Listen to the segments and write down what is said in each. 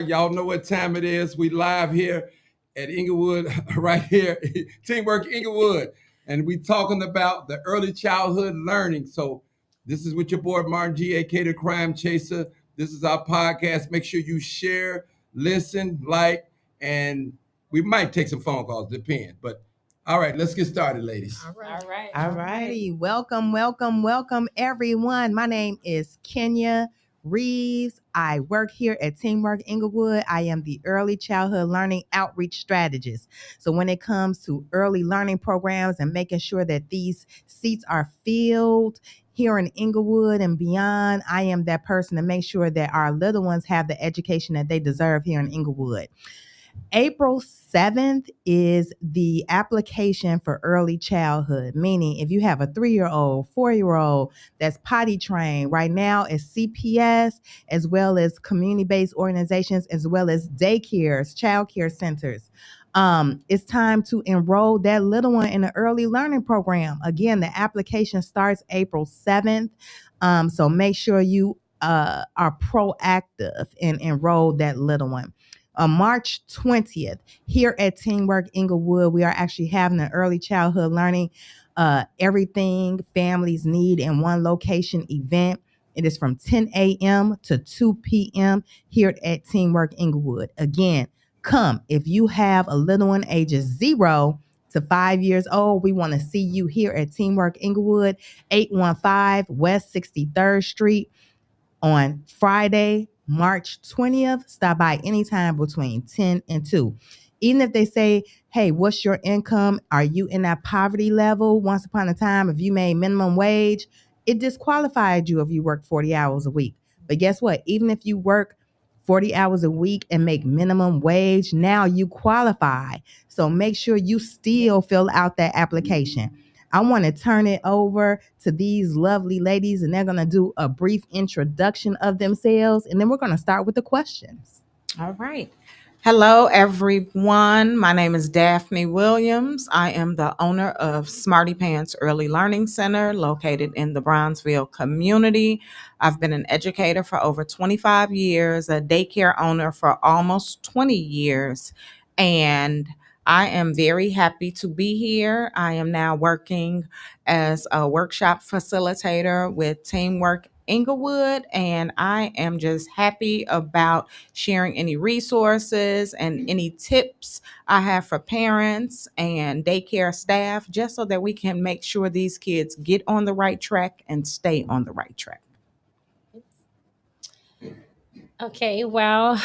Y'all know what time it is. We live here at Inglewood, right here, Teamwork Inglewood, and we talking about the early childhood learning. So this is with your boy Martin G, aka the Crime Chaser. This is our podcast. Make sure you share, listen, like, and we might take some phone calls, depend. But all right, let's get started, ladies. All righty. Welcome, welcome, welcome, everyone. My name is Kenya Reeves. I work here at Teamwork Inglewood. I am the early childhood learning outreach strategist. So when it comes to early learning programs and making sure that these seats are filled here in Inglewood and beyond, I am that person to make sure that our little ones have the education that they deserve here in Inglewood. April 7th is the application for early childhood, meaning if you have a 3-year-old, 4-year-old that's potty trained, right now it's CPS as well as community-based organizations as well as daycares, childcare centers. It's time to enroll that little one in the early learning program. Again, the application starts April 7th. So make sure you are proactive and enroll that little one. On March 20th, here at Teamwork Inglewood, we are actually having an early childhood learning, everything families need in one location event. It is from 10 a.m. to 2 p.m. here at Teamwork Inglewood. Again, come. If you have a little one ages 0 to 5 years old, we want to see you here at Teamwork Inglewood, 815 West 63rd Street on Friday, March 20th. Stop by anytime between 10 and 2. Even if they say, hey, what's your income? Are you in that poverty level? Once upon a time, if you made minimum wage, it disqualified you if you work 40 hours a week. But guess what? Even if you work 40 hours a week and make minimum wage, now you qualify. So make sure you still fill out that application. I want to turn it over to these lovely ladies, and they're going to do a brief introduction of themselves, and then we're going to start with the questions. All right. Hello, everyone. My name is Daphne Williams. I am the owner of Smarty Pants Early Learning Center located in the Bronzeville community. I've been an educator for over 25 years, a daycare owner for almost 20 years, and I am very happy to be here. I am now working as a workshop facilitator with Teamwork Inglewood, and I am just happy about sharing any resources and any tips I have for parents and daycare staff, just so that we can make sure these kids get on the right track and stay on the right track. Okay, well,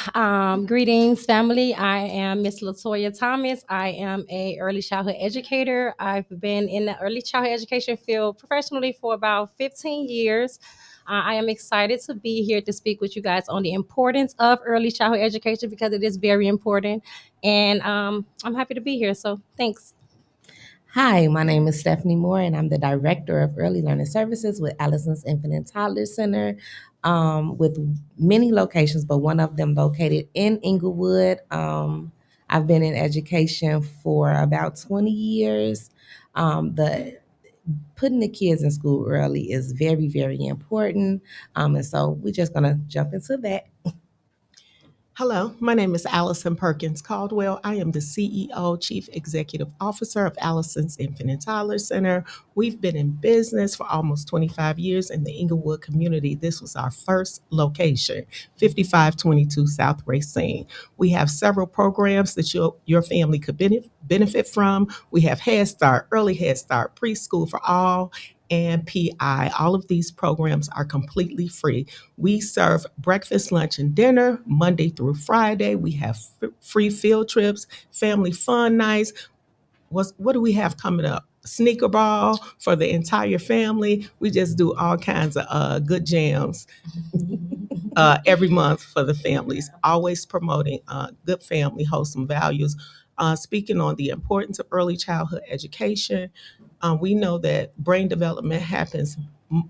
greetings, family. I am Miss Latoya Thomas. I am a early childhood educator. I've been in the early childhood education field professionally for about 15 years. I am excited to be here to speak with you guys on the importance of early childhood education because it is very important. And I'm happy to be here. So thanks. Hi, my name is Stephanie Moore, and I'm the Director of Early Learning Services with Allison's Infant Toddler Center, with many locations, but one of them located in Inglewood. I've been in education for about 20 years. The Putting the kids in school early is very, very important, and so we're just gonna jump into that. Hello, my name is Allison Perkins Caldwell. I am the CEO, Chief Executive Officer of Allison's Infant and Toddler Center. We've been in business for almost 25 years in the Inglewood community. This was our first location, 5522 South Racine. We have several programs that your family could benefit from. We have Head Start, Early Head Start, Preschool for All, and PI. All of these programs are completely free. We serve breakfast, lunch, and dinner Monday through Friday. We have free field trips, family fun nights. What do we have coming up? Sneaker ball for the entire family. We just do all kinds of good jams every month for the families, always promoting good family, wholesome values. Speaking on the importance of early childhood education, we know that brain development happens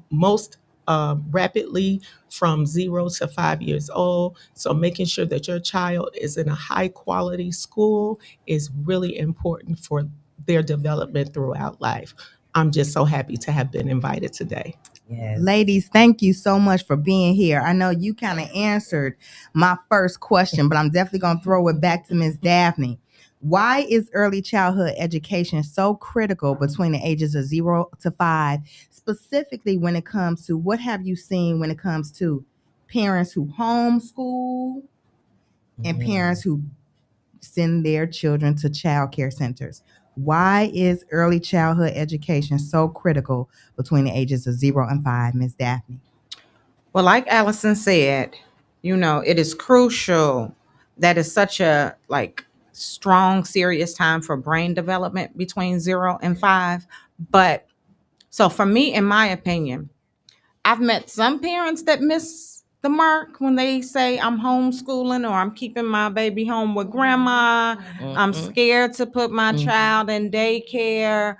most rapidly from 0 to 5 years old. So making sure that your child is in a high quality school is really important for their development throughout life. I'm just so happy to have been invited today. Yes. Ladies, thank you so much for being here. I know you kind of answered my first question, but I'm definitely going to throw it back to Ms. Daphne. Why is early childhood education so critical between the ages of 0 to 5, specifically when it comes to what have you seen when it comes to parents who homeschool and parents who send their children to child care centers? Why is early childhood education so critical between the ages of 0 and 5, Ms. Daphne? Well, like Allison said, it is crucial that it's such a strong, serious time for brain development between 0 and 5. But so for me, in my opinion, I've met some parents that miss the mark when they say I'm homeschooling or I'm keeping my baby home with grandma. I'm scared to put my child in daycare.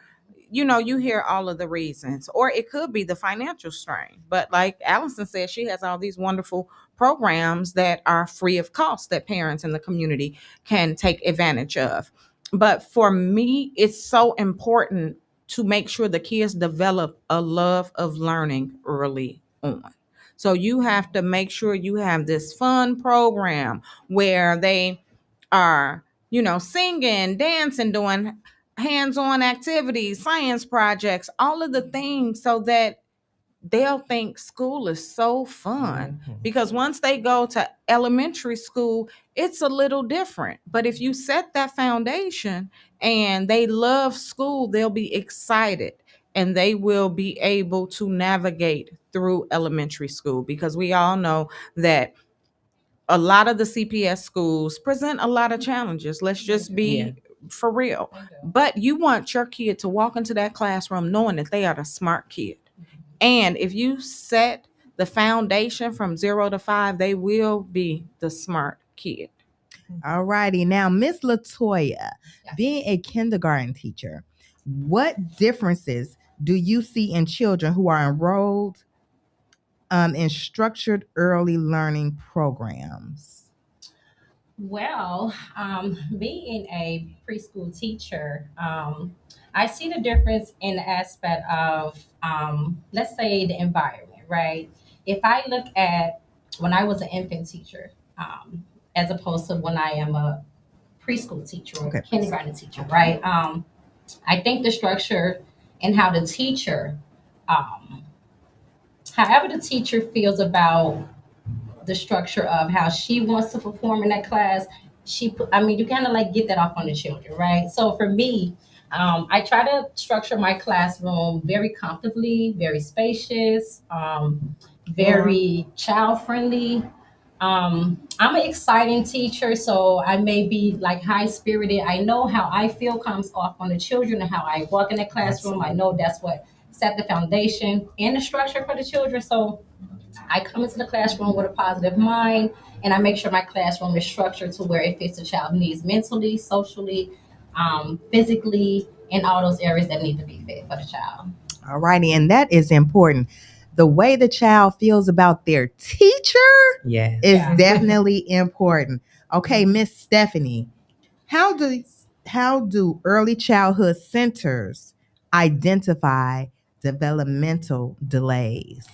You hear all of the reasons, or it could be the financial strain. But like Allison said, she has all these wonderful programs that are free of cost that parents in the community can take advantage of. But for me, it's so important to make sure the kids develop a love of learning early on. So you have to make sure you have this fun program where they are, singing, dancing, doing hands-on activities, science projects, all of the things so that they'll think school is so fun. Because once they go to elementary school, it's a little different. But if you set that foundation and they love school, they'll be excited and they will be able to navigate through elementary school, because we all know that a lot of the CPS schools present a lot of challenges. Let's just be for real. But you want your kid to walk into that classroom knowing that they are the smart kid. And if you set the foundation from 0 to 5, they will be the smart kid. All righty. Now, Miss Latoya, being a kindergarten teacher, what differences do you see in children who are enrolled in structured early learning programs? Well, being a preschool teacher, I see the difference in the aspect of, let's say, the environment, right? If I look at when I was an infant teacher, as opposed to when I am a preschool teacher or Okay. kindergarten teacher, right? I think the structure and how the teacher, um, however the teacher feels about the structure of how she wants to perform in that class, you kind of like get that off on the children, right? So for me, I try to structure my classroom very comfortably, very spacious, very child friendly. I'm an exciting teacher, so I may be like high spirited. I know how I feel comes off on the children and how I walk in the classroom. I know that's what set the foundation and the structure for the children. So I come into the classroom with a positive mind, and I make sure my classroom is structured to where it fits the child's needs mentally, socially, physically, in all those areas that need to be fit for the child. All righty. And that is important. The way the child feels about their teacher Yes. is Yeah. definitely important. Okay, Miss Stephanie, how do early childhood centers identify developmental delays?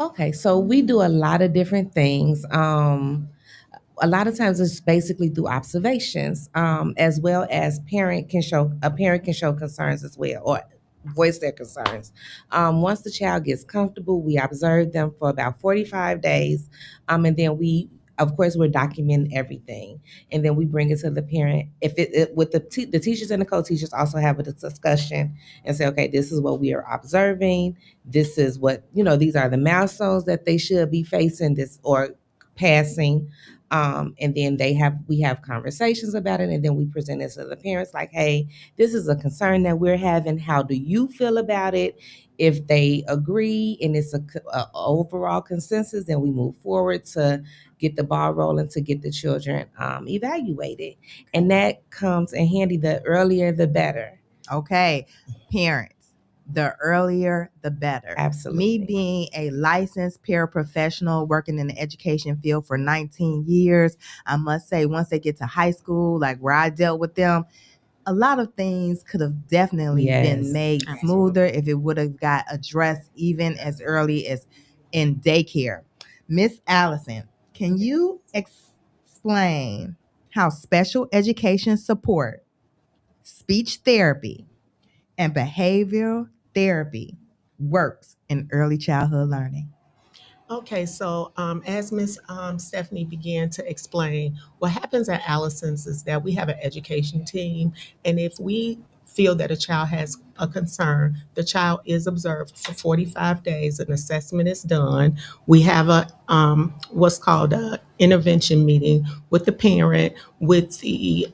Okay, so we do a lot of different things. A lot of times it's basically through observations, as well as a parent can show concerns as well, or voice their concerns. Once the child gets comfortable, we observe them for about 45 days, and then of course, we're documenting everything, and then we bring it to the parent. If with the teachers and the co-teachers also have a discussion and say, okay, this is what we are observing. This is what these are the milestones that they should be facing this or passing. And then we have conversations about it, and then we present it to the parents like, hey, this is a concern that we're having. How do you feel about it? If they agree and it's a overall consensus, then we move forward to get the ball rolling to get the children evaluated. And that comes in handy. The earlier, the better. Okay, parents, the earlier, the better. Absolutely. Me being a licensed paraprofessional working in the education field for 19 years, I must say, once they get to high school, like where I dealt with them, a lot of things could have definitely Yes. been made smoother if it would have got addressed even as early as in daycare. Miss Allison, can you explain how special education support, speech therapy, and behavioral therapy works in early childhood learning? Okay, so as Miss Stephanie began to explain, what happens at Allison's is that we have an education team, and if we feel that a child has a concern, the child is observed for 45 days. An assessment is done. We have a what's called a intervention meeting with the parent, with the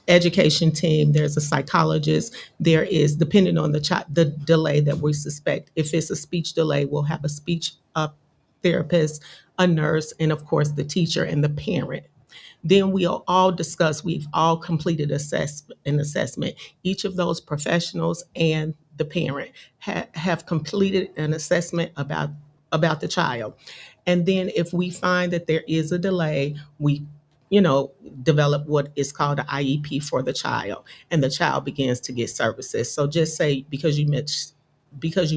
education team. There's a psychologist. There is, depending on the delay that we suspect. If it's a speech delay, we'll have a speech therapist, a nurse, and of course the teacher and the parent. Then we'll all discuss, we've all completed an assessment. Each of those professionals and the parent have completed an assessment about the child. And then if we find that there is a delay, we develop what is called an IEP for the child, and the child begins to get services. So just say, because you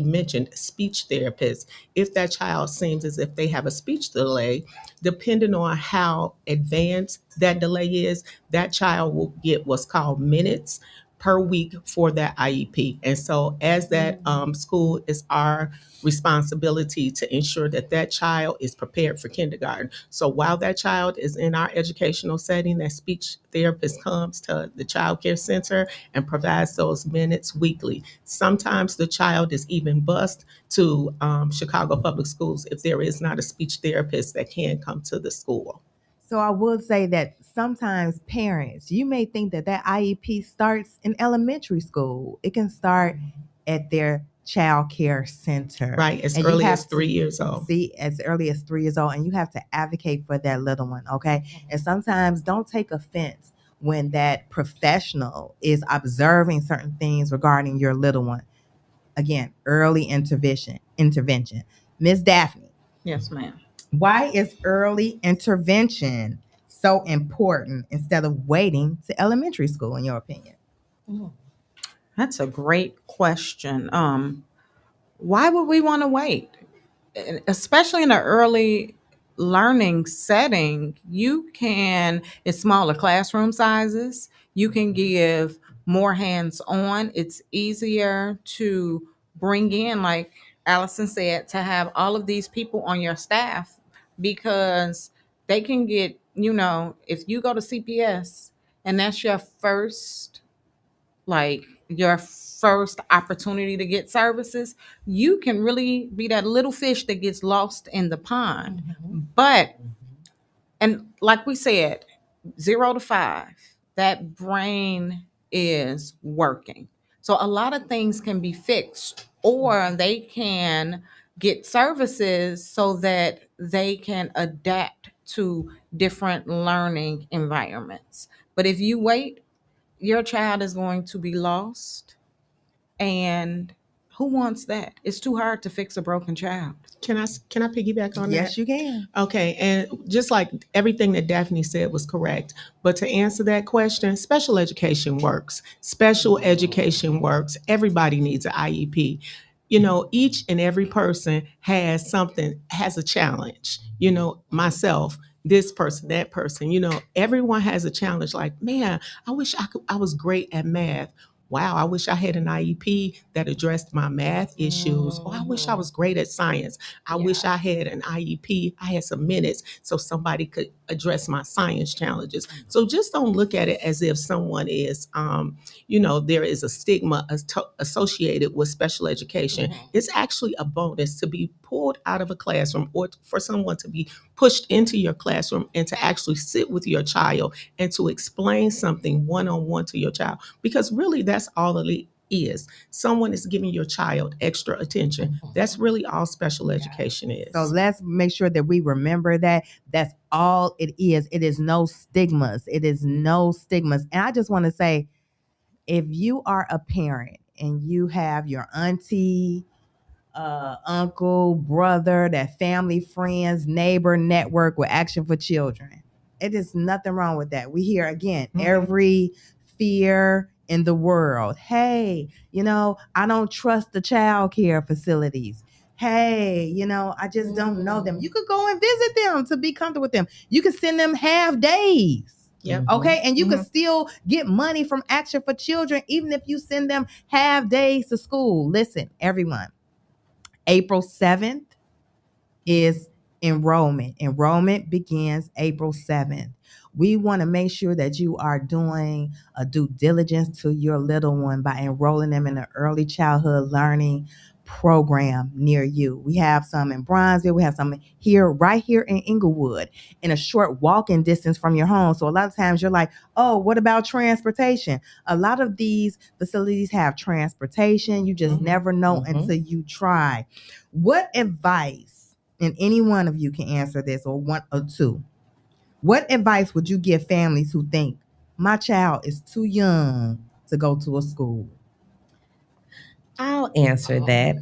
mentioned speech therapists, if that child seems as if they have a speech delay, depending on how advanced that delay is, that child will get what's called minutes per week for that IEP. And so as that school, is our responsibility to ensure that that child is prepared for kindergarten. So while that child is in our educational setting, that speech therapist comes to the child care center and provides those minutes weekly. Sometimes the child is even bused to Chicago Public Schools if there is not a speech therapist that can come to the school. So I would say that sometimes parents, you may think that IEP starts in elementary school. It can start at their child care center. Right, as And you early have as 3 years old. See, as early as 3 years old, and you have to advocate for that little one, okay? And sometimes don't take offense when that professional is observing certain things regarding your little one. Again, early intervention. Miss Daphne, Yes, ma'am. why is early intervention so important instead of waiting to elementary school, in your opinion? That's a great question. Why would we want to wait? And especially in an early learning setting, it's smaller classroom sizes. You can give more hands-on. It's easier to bring in, like Allison said, to have all of these people on your staff, because they can get, if you go to CPS and that's your first opportunity to get services, you can really be that little fish that gets lost in the pond. But, and like we said, 0 to 5, that brain is working. So a lot of things can be fixed, or they can get services so that they can adapt to different learning environments. But if you wait, your child is going to be lost. And who wants that? It's too hard to fix a broken child. Can I piggyback on that? Yes, you can. Okay, and just like everything that Daphne said was correct, but to answer that question, special education works. Special education works. Everybody needs an IEP. Each and every person has a challenge. Myself, this person, that person, everyone has a challenge. Like, man, I wish I was great at math. Wow, I wish I had an IEP that addressed my math issues. Or I wish I was great at science. I wish I had an IEP. I had some minutes so somebody could address my science challenges. So just don't look at it as if someone is, there is a stigma associated with special education. It's actually a bonus to be pulled out of a classroom, or for someone to be pushed into your classroom and to actually sit with your child and to explain something one-on-one to your child. Because really, that's all it is. Someone is giving your child extra attention. That's really all special education is. So let's make sure that we remember that that's all it is. It is no stigmas. It is no stigmas. And I just want to say, if you are a parent and you have your auntie, uncle, brother, that family, friends, neighbor network with Action for Children, it is nothing wrong with that. We hear again, every fear in the world. Hey, I don't trust the child care facilities. Hey, I just don't know them. You could go and visit them to be comfortable with them. You could send them half days. Yep. Okay. And you Mhm. can still get money from Action for Children, even if you send them half days to school. Listen, everyone, April 7th is enrollment. Enrollment begins April 7th. We want to make sure that you are doing a due diligence to your little one by enrolling them in an early childhood learning program near you. We have some in Bronzeville. We have some right here in Inglewood, in a short walking distance from your home. So a lot of times you're like, oh, what about transportation? A lot of these facilities have transportation. You just never know until you try. What advice, and any one of you can answer this, or one or two, what advice would you give families who think my child is too young to go to a school? I'll answer that.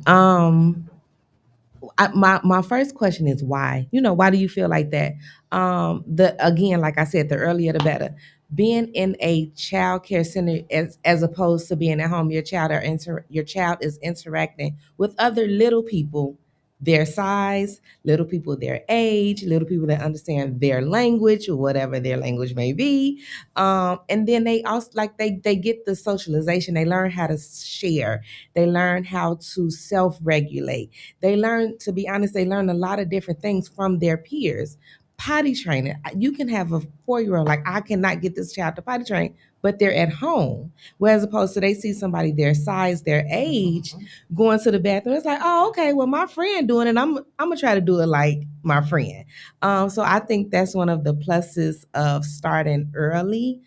My first question is why? Why do you feel like that? Again, like I said, the earlier the better. Being in a child care center as opposed to being at home, your child is interacting with other little people their size, little people their age, little people that understand their language or whatever their language may be. And then they also they get the socialization. They learn how to share. They learn how to self-regulate. They learn, to be honest, they learn a lot of different things from their peers. Potty training. You can have a 4-year-old, like I cannot get this child to potty train, but they're at home. Whereas opposed to they see somebody their size, their age, going to the bathroom. It's like, oh, okay, well, my friend doing it. I'm gonna try to do it like my friend. So I think that's one of the pluses of starting early.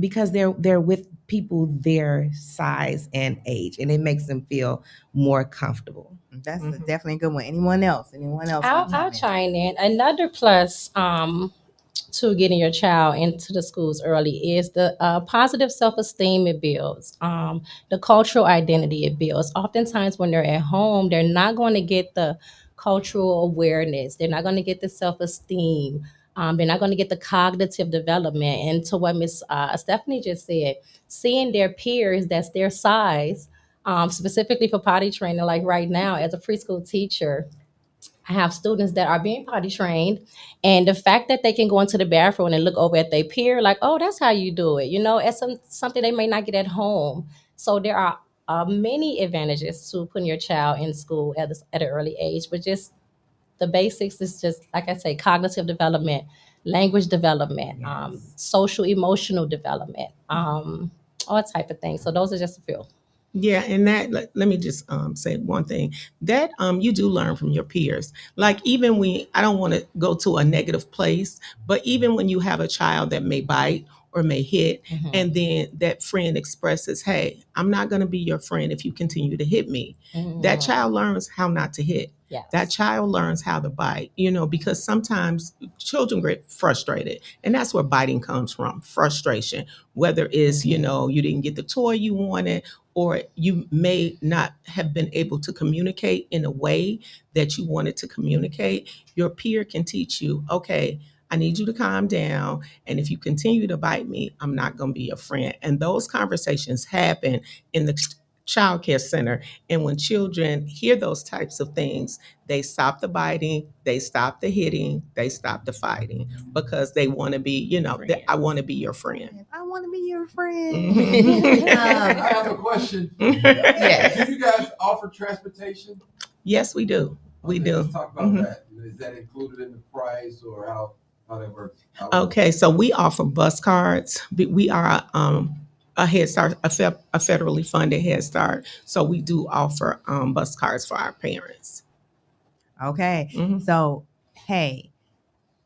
Because they're with people their size and age, and it makes them feel more comfortable. That's definitely a good one. Anyone else? I'll chime in. Another plus to getting your child into the schools early is the positive self-esteem it builds, the cultural identity it builds. Oftentimes when they're at home, they're not going to get the cultural awareness. They're not going to get the self-esteem. They're not going to get the cognitive development. And to what Miss Stephanie just said, seeing their peers that's their size, specifically for potty training, like right now as a preschool teacher, I have students that are being potty trained, and the fact that they can go into the bathroom and look over at their peer, like, oh, that's how you do it. It's something they may not get at home. So there are many advantages to putting your child in school at an early age, but just the basics is just, like I say, cognitive development, language development, social emotional development, all type of things. So those are just a few. Yeah, and that let me just say one thing that you do learn from your peers. Like even when I don't want to go to a negative place, but even when you have a child that may bite or may hit, and then that friend expresses, "Hey, I'm not going to be your friend if you continue to hit me." That child learns how not to hit. Yes. That child learns how to bite, because sometimes children get frustrated. And that's where biting comes from, frustration. Whether it's, you didn't get the toy you wanted, or you may not have been able to communicate in a way that you wanted to communicate. Your peer can teach you, okay, I need you to calm down. And if you continue to bite me, I'm not going to be your friend. And those conversations happen in the child care center. And when children hear those types of things, they stop the biting, they stop the hitting, they stop the fighting, because they want to be, I want to be your friend. I want to be your friend. I have a question. Yes. Do you guys offer transportation? Yes, we do. We Okay, do. Let's talk about that. Is that included in the price, or how that works? Okay, so we offer bus cards. We are a Head Start, a federally funded Head Start. So we do offer bus cards for our parents. Okay. Mhm. So, hey,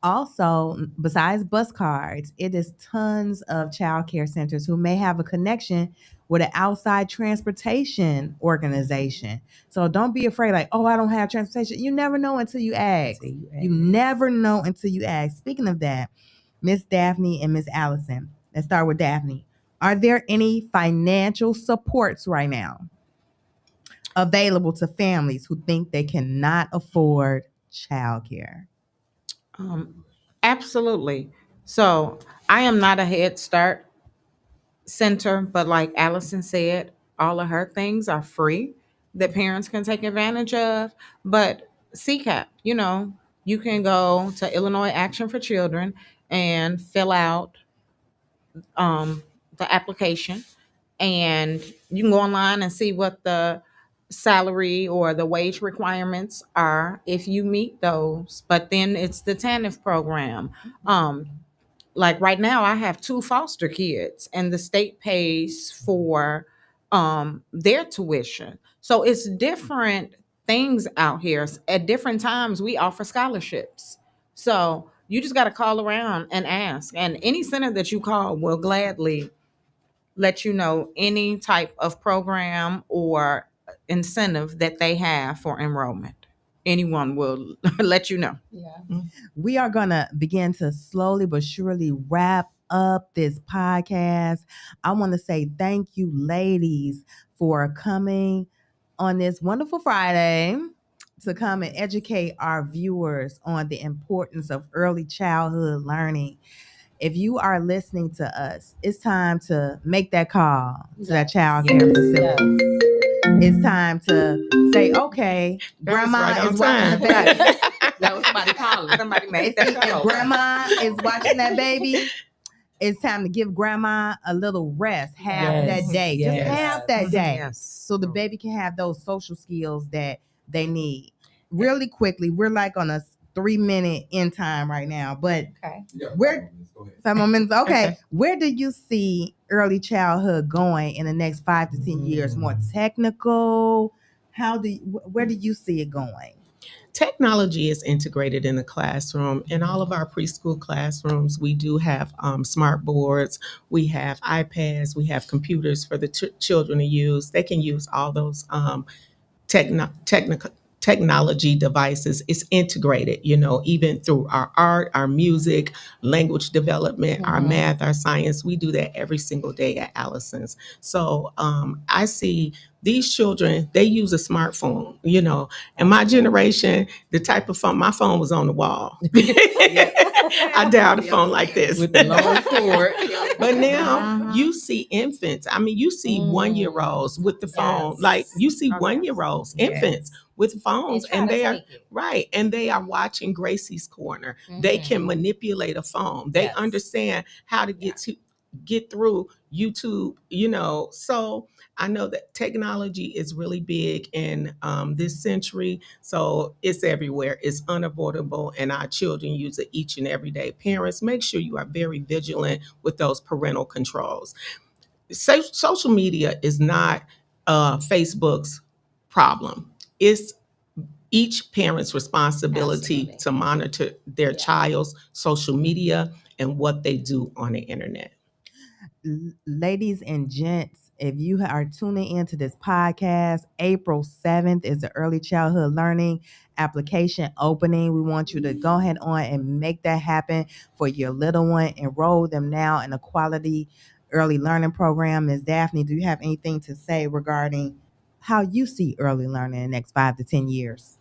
also, besides bus cards, it is tons of child care centers who may have a connection with an outside transportation organization. So don't be afraid, like, oh, I don't have transportation. You never know until you ask. You never know until you ask. Speaking of that, Miss Daphne and Miss Allison, let's start with Daphne. Are there any financial supports right now available to families who think they cannot afford childcare? Absolutely. So I am not a Head Start center, but like Allison said, all of her things are free that parents can take advantage of. But CCAP, you can go to Illinois Action for Children and fill out um, the application, and you can go online and see what the salary or the wage requirements are if you meet those. But then it's the TANF program. Like right now, I have 2 foster kids, and the state pays for their tuition. So it's different things out here. At different times, we offer scholarships. So you just got to call around and ask. And any center that you call will gladly let you know any type of program or incentive that they have for enrollment. Anyone will let you know. Yeah. We are going to begin to slowly but surely wrap up this podcast. I want to say thank you, ladies, for coming on this wonderful Friday to come and educate our viewers on the importance of early childhood learning. If you are listening to us, it's time to make that call to that child care facility. It's time to say, okay, grandma right on is watching the time. baby. That was somebody calling. Somebody made that If call. grandma is watching that baby, it's time to give grandma a little rest. Have Yes, that day. yes. Just have that day. Yes. So the baby can have those social skills that they need. Really quickly, we're like on a 3-minute end time right now, but Okay. Yeah, Where- go ahead. 5 more minutes. Okay. Okay. Where do you see early childhood going in the next 5 to 10 years? More technical? Where do you see it going? Technology is integrated in the classroom. In all of our preschool classrooms, we do have smart boards, we have iPads, we have computers for the children to use. They can use all those technology devices. It's integrated, even through our art, our music, language development, our Mhm. math, our science. We do that every single day at Allison's. So I see these children, they use a smartphone, and my generation, the type of phone, my phone was on the wall. I dialed a phone like this. With the long cord. But now Uh-huh. you see infants. I mean, you see 1-year-olds with the phone. Yes. Like you see Oh, yes. 1-year-olds, Yes. infants with phones, try and to they are take it. right, and they are watching Gracie's Corner. They can manipulate a phone. They Yes. understand how to get through YouTube. So I know that technology is really big in this century. So it's everywhere. It's unavoidable, and our children use it each and every day. Parents, make sure you are very vigilant with those parental controls. Social media is not Facebook's problem. It's each parent's responsibility Absolutely. to monitor their Yeah. child's social media and what they do on the internet. Ladies and gents, if you are tuning into this podcast, April 7th is the early childhood learning application opening. We want you to go ahead on and make that happen for your little one. Enroll them now in a quality early learning program. Ms. Daphne, do you have anything to say regarding how you see early learning in the next 5 to 10 years?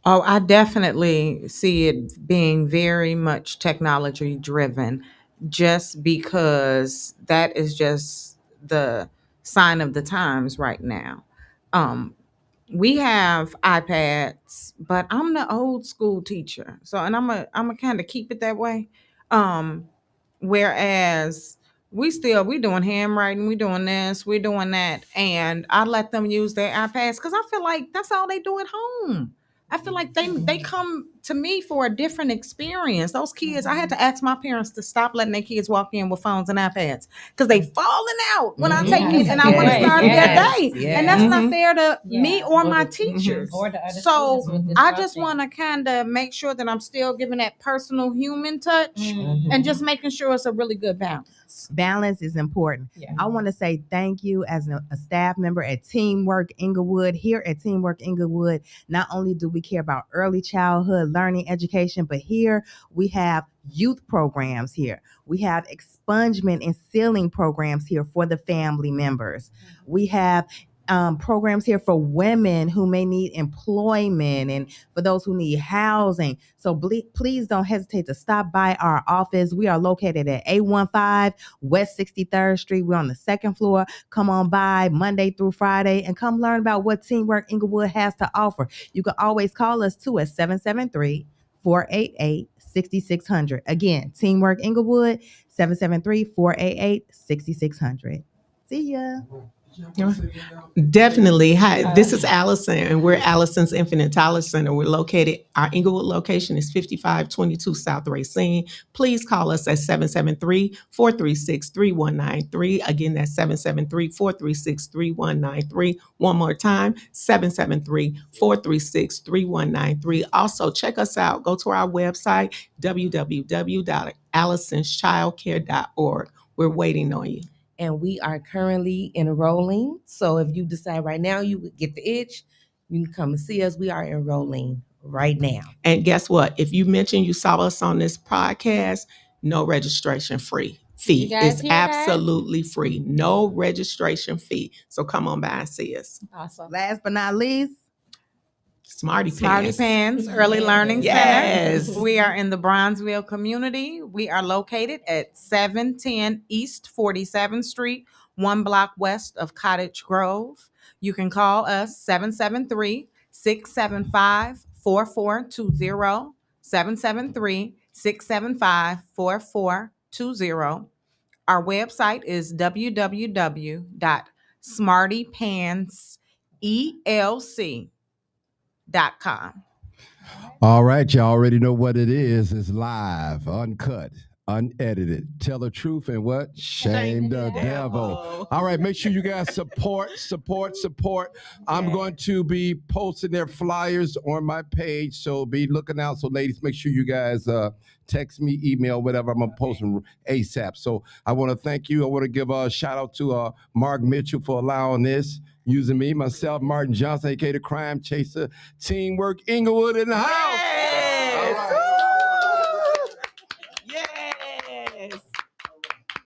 Oh, I definitely see it being very much technology driven, just because that is just the sign of the times right now. Um, we have iPads, but I'm the old school teacher, so and I'm a kind of keep it that way. Um, Whereas we doing handwriting, we doing this, we doing that, and I let them use their iPads because I feel like that's all they do at home. I feel like they come to me for a different experience. Those kids, I had to ask my parents to stop letting their kids walk in with phones and iPads because they falling out when I take it and I want to Yes, start their yes, day, yes. and that's not Mhm. fair to me Yeah. or Or my the- teachers. Or the other So students with I just disrupting. want to kind of make sure that I'm still giving that personal human touch Mhm. and just making sure it's a really good balance. Balance is important. Yeah. I want to say thank you as a staff member at Teamwork Inglewood. Here at Teamwork Inglewood, not only do we care about early childhood learning education, but here we have youth programs here. We have expungement and sealing programs here for the family members. We have programs here for women who may need employment and for those who need housing. So please don't hesitate to stop by our office. We are located at 815 West 63rd Street. We're on the second floor. Come on by Monday through Friday and come learn about what Teamwork Inglewood has to offer. You can always call us too at 773-488-6600. Again, Teamwork Inglewood, 773-488-6600. See ya. Definitely. Hi, this is Allison, and we're Allison's Infinite Tolerance Center. We're located, our Inglewood location is 5522 South Racine. Please call us at 773-436-3193. Again, that's 773-436-3193. One more time, 773-436-3193. Also, check us out. Go to our website, www.allisonschildcare.org. We're waiting on you. And we are currently enrolling. So if you decide right now you would get the itch, you can come and see us. We are enrolling right now. And guess what? If you mention you saw us on this podcast, no registration fee. You guys It's hear that? absolutely free. No registration fee. So come on by and see us. Awesome. Last but not least, Smarty Smarty Pants. Pants Early Learning Yes. Center. We are in the Bronzeville community. We are located at 710 East 47th Street, 1 block west of Cottage Grove. You can call us 773-675-4420, 773-675-4420. Our website is www.smartypantselc.com. All right, you already know what it is. It's live, uncut, unedited. Tell the truth and what? Shame the devil. All right, make sure you guys support. I'm going to be posting their flyers on my page, so be looking out. So ladies, make sure you guys text me, email, whatever. I'm going to post them ASAP. So I want to thank you. I want to give a shout out to Mark Mitchell for allowing this. Using me, myself, Martin Johnson, aka the Crime Chaser, Teamwork Inglewood in the house.